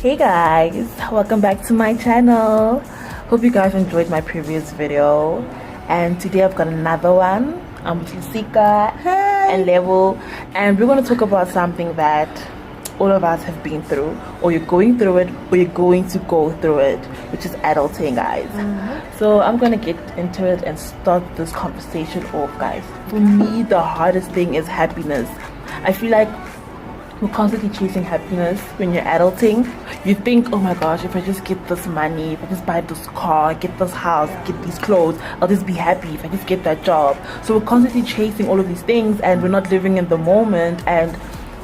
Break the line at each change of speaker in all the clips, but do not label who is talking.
Hey guys, welcome back to my channel. Hope you guys enjoyed my previous video, and today I've got another one. I'm with Lusika and Level, and we're going to talk about something that all of us have been through, or you're going through it, or you're going to go through it, which is adulting, guys. So I'm going to get into it and start this conversation off, guys. For me, the hardest thing is happiness. I feel like we're constantly chasing happiness when you're adulting. You think, oh my gosh, if I just get this money, if I just buy this car, get this house, get these clothes, I'll just be happy if I just get that job. So we're constantly chasing all of these things, and we're not living in the moment, and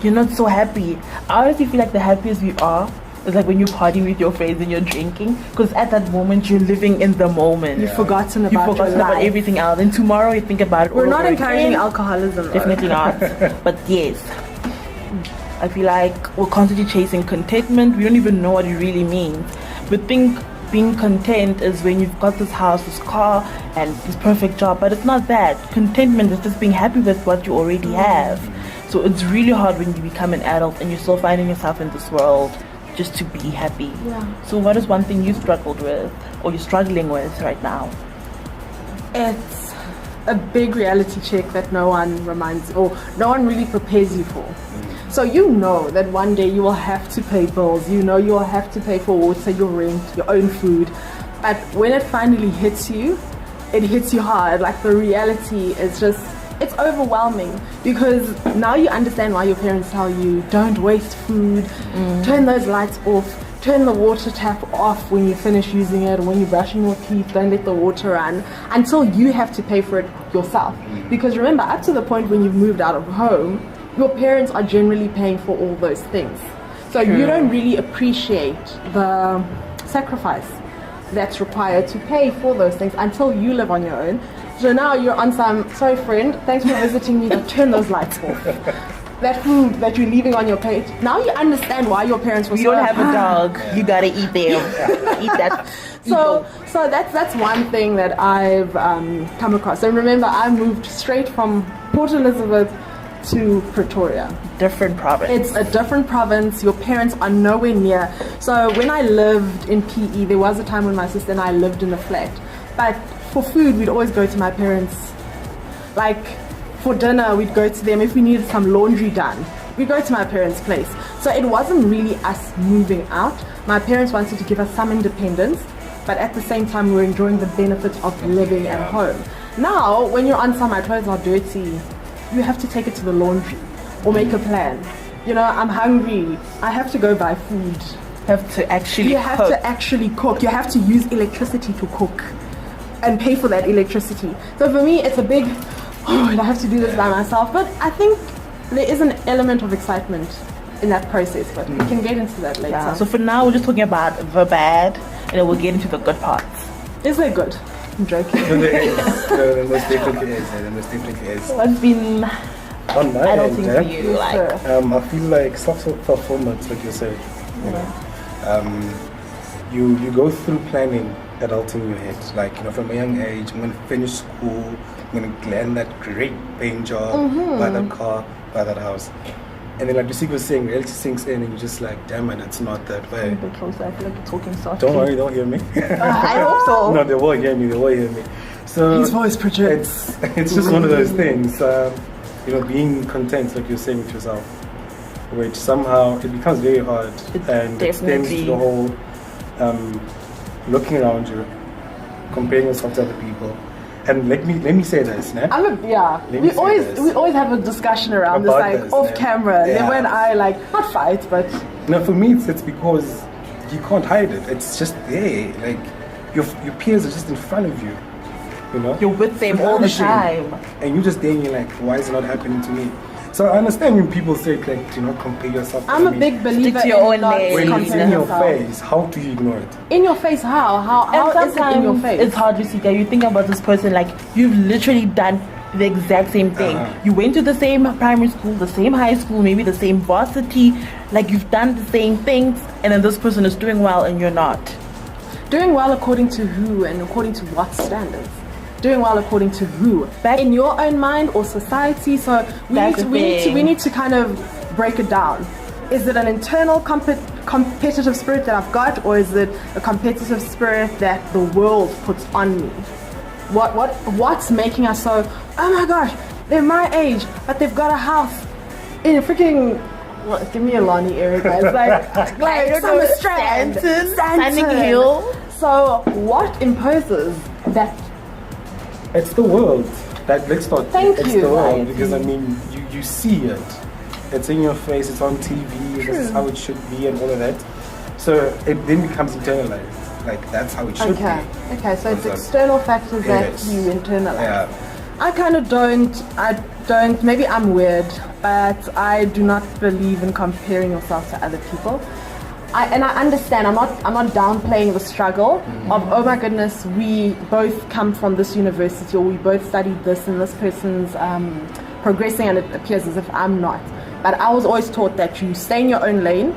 you're not so happy. I honestly feel like the happiest we are is like when you party with your friends and you're drinking, because at that moment you're living in the moment.
You've forgotten about
everything else, and tomorrow you think about it.
We're not encouraging alcoholism.
Definitely not. But yes, I feel like we're constantly chasing contentment. We don't even know what it really means. We think being content is when you've got this house, this car, and this perfect job, but it's not that. Contentment is just being happy with what you already have. So it's really hard when you become an adult and you're still finding yourself in this world just to be happy. So what is one thing you struggled with, or you're struggling with right now?
It's a big reality check that no one reminds, or no one really prepares you for. So you know that one day you will have to pay bills, you know you will have to pay for water, your rent, your own food. But when it finally hits you, it hits you hard. Like, the reality is just, it's overwhelming, because now you understand why your parents tell you, don't waste food, turn those lights off, turn the water tap off when you finish using it, when you're brushing your teeth, don't let the water run, until you have to pay for it yourself. Because remember, up to the point when you've moved out of home, your parents are generally paying for all those things. So you don't really appreciate the sacrifice that's required to pay for those things until you live on your own. So now you're on some, sorry friend, thanks for visiting me, but turn those lights off. That food that you're leaving on your plate, now you understand why your parents were
You don't have a dog, you gotta eat them. Eat that.
So that's one thing that I've come across. And remember, I moved straight from Port Elizabeth to Pretoria.
Different province.
It's a different province. Your parents are nowhere near. So when I lived in PE, there was a time when my sister and I lived in a flat. But for food, we'd always go to my parents. Like, for dinner, we'd go to them. If we needed some laundry done, we'd go to my parents' place. So it wasn't really us moving out. My parents wanted to give us some independence, but at the same time, we were enjoying the benefits of living at home. Now, when you're on some, my clothes are dirty, you have to take it to the laundry or make a plan. You know, I'm hungry, I have to go buy food.
You have to actually
cook. You have to use electricity to cook and pay for that electricity. So for me, it's a big, I have to do this by myself. But I think there is an element of excitement in that process, but we can get into that later.
Yeah. So for now, we're just talking about the bad, and then we'll get into the good parts.
Is it good? I'm joking.
No, the most definitely is. The most definitely is.
What's been
on my
adulting
end,
for you? Like,
I feel like self-fulfillment, like you said. You go through planning adulting in your head. Like, you know, from a young age, I'm going to finish school, I'm going to land that great paying job, buy that car, buy that house. And then, like Lucy was saying, reality sinks in, and you're just like, damn it, it's not that way.
a bit closer. I feel like you're talking softly.
Don't worry, don't hear me.
I hope so.
No, they will hear me. They will hear me. So
his voice projects.
It's just one of those things. You know, being content, like you're saying with yourself, which somehow it becomes very hard, and extends to the whole looking around you, comparing yourself to other people. And let me say this, né?
We always have a discussion around this, like off camera. Yeah. When I not fight, but
no, for me it's because you can't hide it. It's just there. Like your peers are just in front of you. You know,
you're with them all the time,
and you're just there. And you're like, why is it not happening to me? So I understand when people say, like, do not compare yourself.
I'm a big believer in not
when it's in your face. How do you ignore it?
In your face, how is it in your face?
It's hard to see that you think about this person like you've literally done the exact same thing. You went to the same primary school, the same high school, maybe the same varsity. Like, you've done the same things, and then this person is doing well and you're not.
Doing well according to who and according to what standards? Doing well according to who? In your own mind or society? So we need to kind of break it down. Is it an internal competitive spirit that I've got, or is it a competitive spirit that the world puts on me? What's making us so, oh my gosh, they're my age, but they've got a house in a freaking, well, give me a Lonnie area, guys. Like Summer Strand,
Standing Hill.
So what imposes that?
It's the world. Let's start.
Thank
it's
you.
the world, because I mean, you see it. It's in your face. It's on TV. This is how it should be, and all of that. So it then becomes internalized. Like that's how it should be.
Okay. So it's external factors that you internalize.
Yeah.
I kind of don't. Maybe I'm weird, but I do not believe in comparing yourself to other people. I understand. I'm not downplaying the struggle of, oh my goodness, we both come from this university, or we both studied this, and this person's progressing, and it appears as if I'm not. But I was always taught that you stay in your own lane,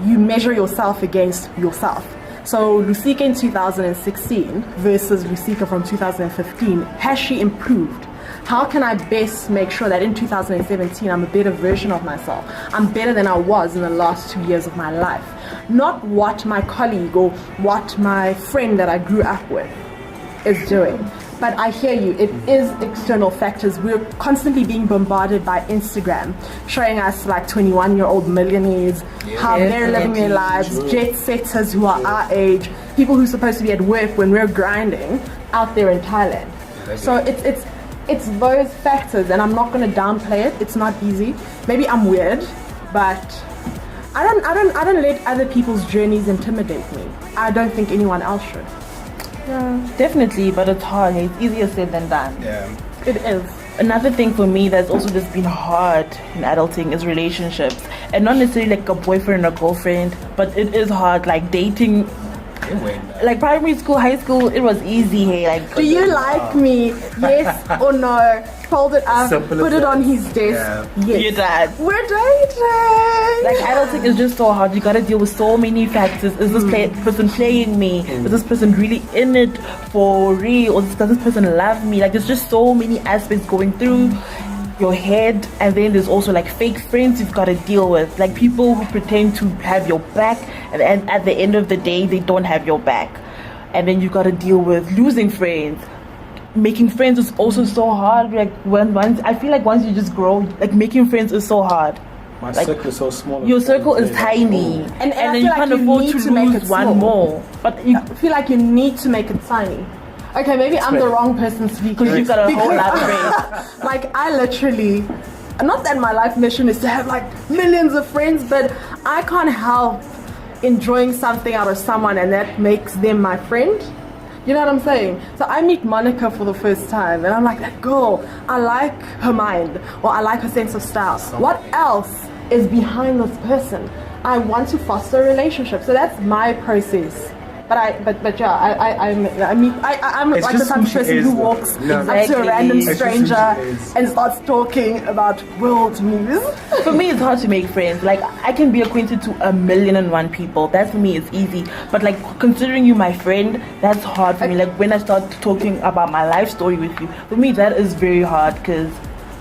you measure yourself against yourself. So Lusika in 2016 versus Lusika from 2015, has she improved? How can I best make sure that in 2017 I'm a better version of myself? I'm better than I was in the last 2 years of my life. Not what my colleague or what my friend that I grew up with is doing. But I hear you, it is external factors. We're constantly being bombarded by Instagram, showing us like 21-year-old millionaires, how they're living their lives, jet setters who are our age, people who are supposed to be at work when we're grinding out there in Thailand. So it's those factors, and I'm not going to downplay it. It's not easy. Maybe I'm weird, but I don't let other people's journeys intimidate me. I don't think anyone else should.
Yeah, definitely, but it's hard. It's easier said than done.
Yeah.
It is.
Another thing for me that's also just been hard in adulting is relationships, and not necessarily like a boyfriend or girlfriend, but it is hard, like dating. Like primary school, high school, it was easy. Hey, like,
do you like me? Yes or no? Fold it up, put it on his desk.
Yeah.
Yes.
You're done.
We're dating.
Like adulting is just so hard. You gotta deal with so many factors. Is this person playing me? Is this person really in it for real? Or does this person love me? Like there's just so many aspects going through your head, and then there's also like fake friends you've got to deal with, like people who pretend to have your back, and at the end of the day they don't have your back. And then you've got to deal with losing friends. Making friends is also so hard. Like once I feel like once you just grow, like making friends is so hard.
My
like,
circle is so small.
Your circle is tiny,
and
then
I
you
feel
can't
like
afford
need
to
make
lose
it
one
small.
more. But you
I feel like you need to make it tiny. Okay, maybe I'm the wrong person speaking.
because you've got a whole lot of friends.
Like I literally, not that my life mission is to have like millions of friends, but I can't help enjoying something out of someone and that makes them my friend. You know what I'm saying? So I meet Monica for the first time and I'm like, that girl, I like her mind, or I like her sense of style. What else is behind this person? I want to foster a relationship. So that's my process. I'm like the type of person who walks up to a random stranger and starts talking about world news.
For me, it's hard to make friends. Like I can be acquainted to 1,000,001 people. That for me is easy. But like considering you my friend, that's hard for me. Like when I start talking about my life story with you, for me that is very hard because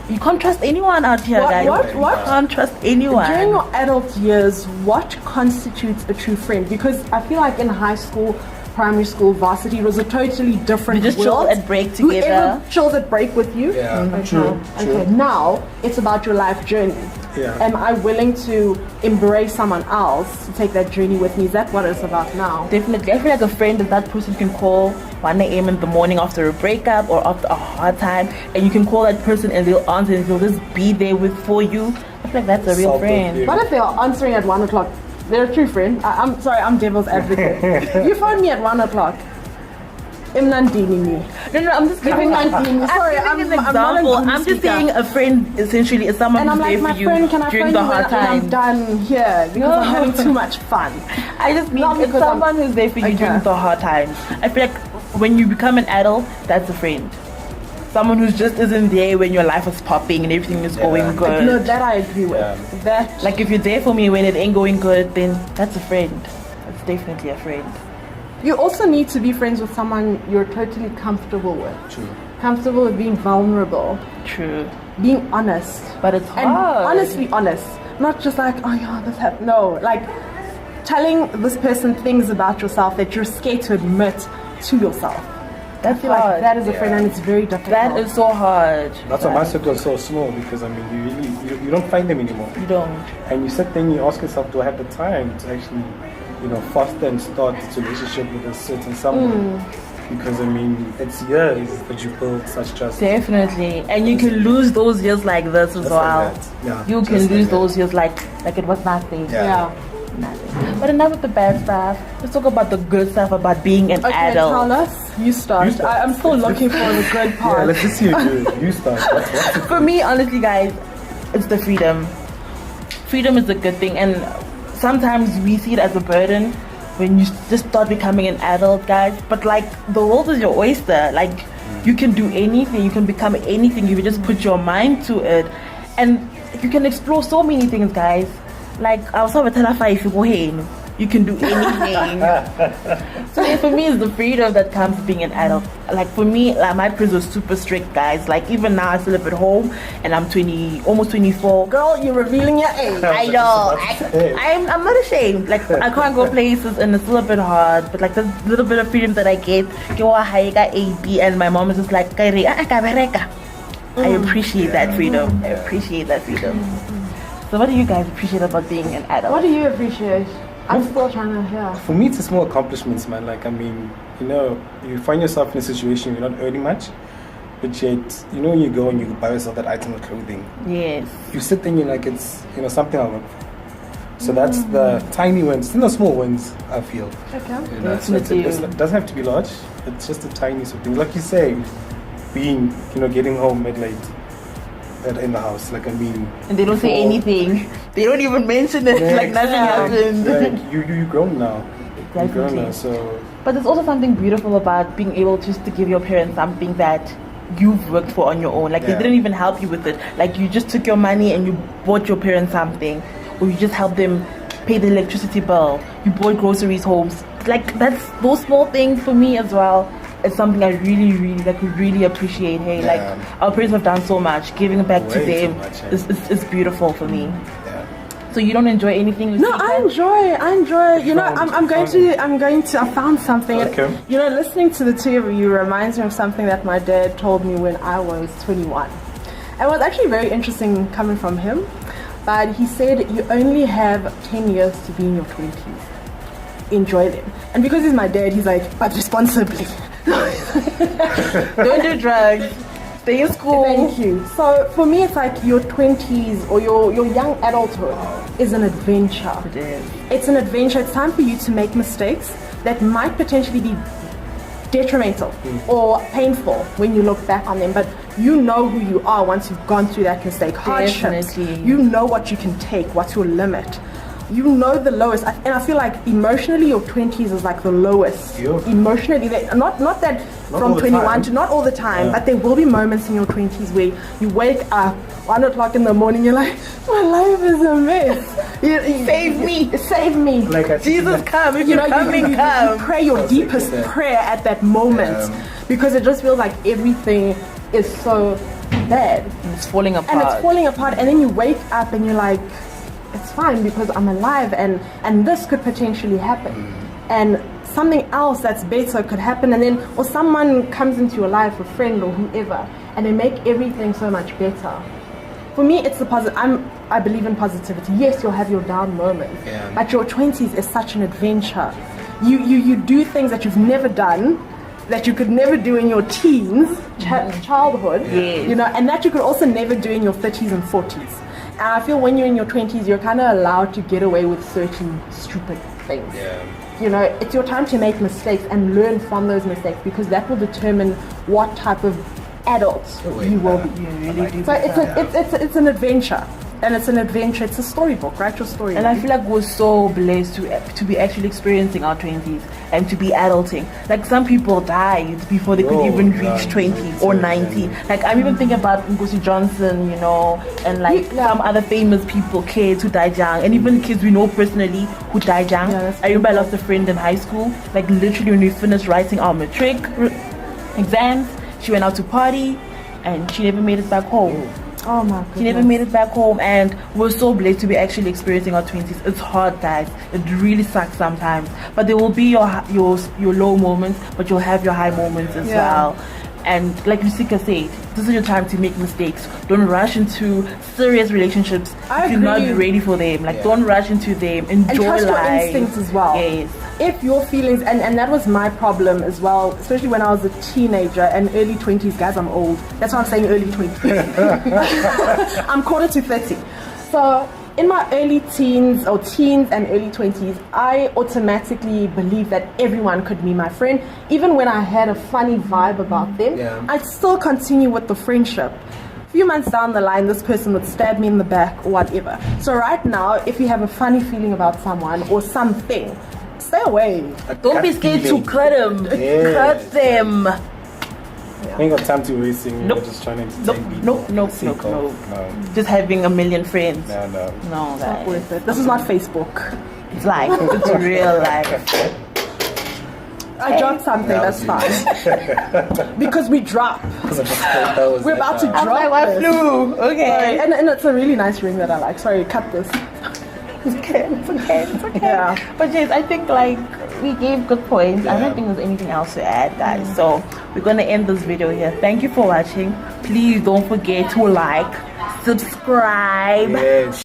you can't trust anyone out here, guys.
What?
You can't trust anyone.
During your adult years, what constitutes a true friend? Because I feel like in high school, primary school, varsity, it was a totally different
We just
world.
chilled at break together.
Whoever chills at break with you.
Yeah, true.
Okay, now it's about your life journey.
Yeah.
Am I willing to embrace someone else to take that journey with me? Is that what it's about now?
Definitely. I feel like a friend is that person you can call 1 a.m. in the morning after a breakup or after a hard time, and you can call that person and they'll answer and they'll just be there for you. I feel like that's a real friend.
What if they are answering at 1 o'clock? They're a true friend. I'm sorry, I'm devil's advocate. You phone me at 1 o'clock. Imnandini me.
No, I'm just giving
Sorry, I'm
an example. I'm just saying a friend essentially is someone
and I'm
who's
like,
there
my
for you
friend, can I
during
phone
the
you
hard
when I'm
times.
done here because I'm having too much fun.
I just mean
Not
it's
because
someone who's there for you during the hard times. I feel like when you become an adult, that's a friend. Someone who just isn't there when your life is popping and everything is going good.
No, that I agree with. That
Like if you're there for me when it ain't going good, then that's a friend. That's definitely a friend.
you also need to be friends with someone you're totally comfortable with.
True.
Comfortable with being vulnerable,
True.
being honest.
But it's
And
hard.
honestly honest. Not just like, oh yeah, this happened. No, like telling this person things about yourself that you're scared to admit to yourself.
That's
I feel like
hard.
that is a friend, and it's very difficult.
That is so hard.
That's why my circle is so small, because I mean, you don't find them anymore.
You don't.
And you sit there and you ask yourself, do I have the time to actually, foster and start this relationship with a certain someone? Because I mean, it's years that you build such trust.
Definitely. And you can lose those years like this as
Just
well.
like that. Yeah,
You
just
can
like
lose
that.
those years like it was nothing.
Yeah.
Nothing. But enough with the bad stuff. Let's talk about the good stuff about being an
Okay,
adult.
tell us. You start.
You start.
I'm still looking for the good part.
Yeah, let's just see you start. What's it?
For me, honestly, guys, it's the freedom. Freedom is a good thing, and sometimes we see it as a burden when you just start becoming an adult, guys. But like, the world is your oyster. Like, you can do anything, you can become anything if you just put your mind to it, and you can explore so many things, guys. Like, I was talking about if you go in, you can do anything. So yeah, for me, it's the freedom that comes with being an adult. Like, for me, like, my parents were super strict, guys. Like, even now I still live at home and I'm almost 24.
Girl, you're revealing your age.
I know. I'm not ashamed. Like, I can't go places and it's a little bit hard. But like, the little bit of freedom that I get, and my mom is just like, I appreciate that freedom. I appreciate that freedom. So what do you guys appreciate about being an adult?
What do you appreciate? I'm still trying to hear.
For me, it's small accomplishments, man. Like, I mean, you find yourself in a situation you're not earning much, but yet, when you go and you buy yourself that item of clothing,
Yes.
you sit there and you're like, it's, something I work for. So that's the tiny wins, the small wins, I feel.
Okay.
So it doesn't have to be large. It's just the tiniest of things. Like you say, being, getting home at late. In the house, like, I mean,
And they don't say anything. They don't even mention it.
Yeah,
like nothing happened.
Like, you grown now. You're grown
Definitely.
now, so.
But there's also something beautiful about being able just to give your parents something that you've worked for on your own. Like, they didn't even help you with it. Like, you just took your money and you bought your parents something, or you just helped them pay the electricity bill. You bought groceries home. Like, that's those small things for me as well. It's something I really appreciate. Hey, like, our parents have done so much. Giving back to
Way
them
too much,
is beautiful for me.
Yeah.
So you don't enjoy anything?
No, I enjoy. I'm going to. I found something.
Okay.
Listening to the two of you reminds me of something that my dad told me when I was 21. And it was actually very interesting coming from him. But he said you only have 10 years to be in your 20s. Enjoy them. And because he's my dad, he's like, but responsibly.
Don't do drugs. Stay in school.
Thank you. So for me, it's like your 20s or your young adulthood is an adventure.
It is.
It's an adventure. It's time for you to make mistakes that might potentially be detrimental or painful when you look back on them. But you know who you are once you've gone through that mistake. Hardships.
Definitely.
You know what you can take, what's your limit. You know the lowest, and I feel like emotionally your 20s is like the lowest.
Yeah.
Emotionally, not that
Not
from
all the
21
time.
to not all the time,
Yeah.
but there will be moments in your 20s where you wake up 1 o'clock in the morning, you're like, my life is a mess. Save me.
Like I
Jesus, come. If
You
you're
know,
coming,
you
come.
pray your deepest prayer at that moment because it just feels like everything is so bad.
It's falling apart.
And it's falling apart, and then you wake up and you're like, it's fine because I'm alive, and this could potentially happen, and something else that's better could happen, and then or someone comes into your life, a friend or whoever, and they make everything so much better. For me, it's the positive. I believe in positivity. Yes, you'll have your down moments, but your 20s is such an adventure. You do things that you've never done, that you could never do in your teens, childhood, and that you could also never do in your 30s and 40s. And I feel when you're in your 20s, you're kind of allowed to get away with certain stupid things. It's your time to make mistakes and learn from those mistakes, because that will determine what type of adult you will be. So it's an adventure. And it's an adventure. It's a storybook. Write your story.
And I feel like we're so blessed to be actually experiencing our 20s and to be adulting. Like, some people died before they could even reach 20 or 90. Like, I'm even thinking about Nkosi Johnson, and like some other famous people, kids who died young, and even kids we know personally who died young. I remember I lost a friend in high school. Like, literally when we finished writing our matric exams, she went out to party and she never made it back home.
Oh my goodness.
She never made it back home, and we're so blessed to be actually experiencing our 20s. It's hard, guys. It really sucks sometimes, but there will be your low moments, but you'll have your high moments as well. And like Lucika said, this is your time to make mistakes. Don't rush into serious relationships if you're not ready for them. Like, don't rush into them. Enjoy
and trust
life.
your instincts as well.
Yes.
If your feelings, and that was my problem as well, especially when I was a teenager and early 20s. Guys, I'm old. That's why I'm saying early 20s. I'm quarter to 30. So in my early teens and early 20s, I automatically believed that everyone could be my friend. Even when I had a funny vibe about them, I'd still continue with the friendship. A few months down the line, this person would stab me in the back or whatever. So right now, if you have a funny feeling about someone or something, stay away.
Don't be scared to cut them. Cut them.
I ain't got time to wasting.
Nope.
We're just trying to entertain
Nope.
people.
No.
No.
Just having a million friends.
No.
No,
It's not worth it. This is not Facebook.
It's like, it's real life.
I dropped something, that's fine. Because we drop. We're about to drop.
I flew. Okay.
Sorry. And it's a really nice ring that I like. Sorry, cut this.
It's okay.
Yeah.
But yes, I think like we gave good points. I don't think there's anything else to add, guys. So we're gonna end this video here. Thank you for watching. Please don't forget to like, subscribe.
Yes.